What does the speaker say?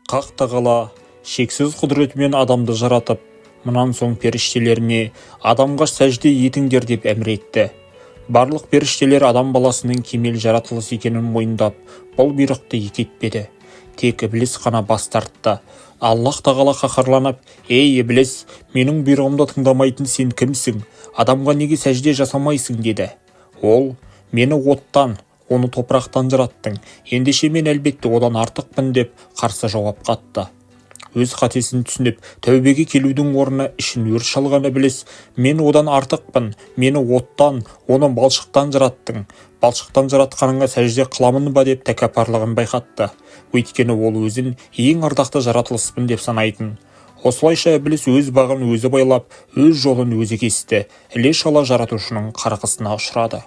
Хақ тағала шексіз құдіретімен адамды жаратып, мұнан соң періштелеріне адамға сәжде етіңдер деп әмір етті. Барлық періштелер адам баласының кемел жаратылыс екенін мойындап, бұл бұйрықты екі етпеді. Тек Иблис қана бас тартты. Аллах тағала қаһарланып: «Ей Иблис, менің бұйрығымды тыңдамайтын сен кімсің? Адамға неге сәжде жасамайсың?» деді. Ол: «Мені оттан, оны топырақтан жараттың. Ендеше мен әлбетте одан артықпын» деп қарсы жауап қатты. Өз қатесін түсініп, тәубеге келудің орнына ішін өрт шалған Иблис: «Мен одан артықпын, мені оттан, оны балшықтан жараттың. Балшықтан жаратқаныңа сәжде қыламын ба?» деп тәкаппарлығын байқатты. Өйткені ол өзін ең ардақты жаратылыспын деп санайтын. Осылайша Иблис өз бағын өзі байлап, өз жолын өзі кесті, іле-шала жаратушының қарғысына ұшырады.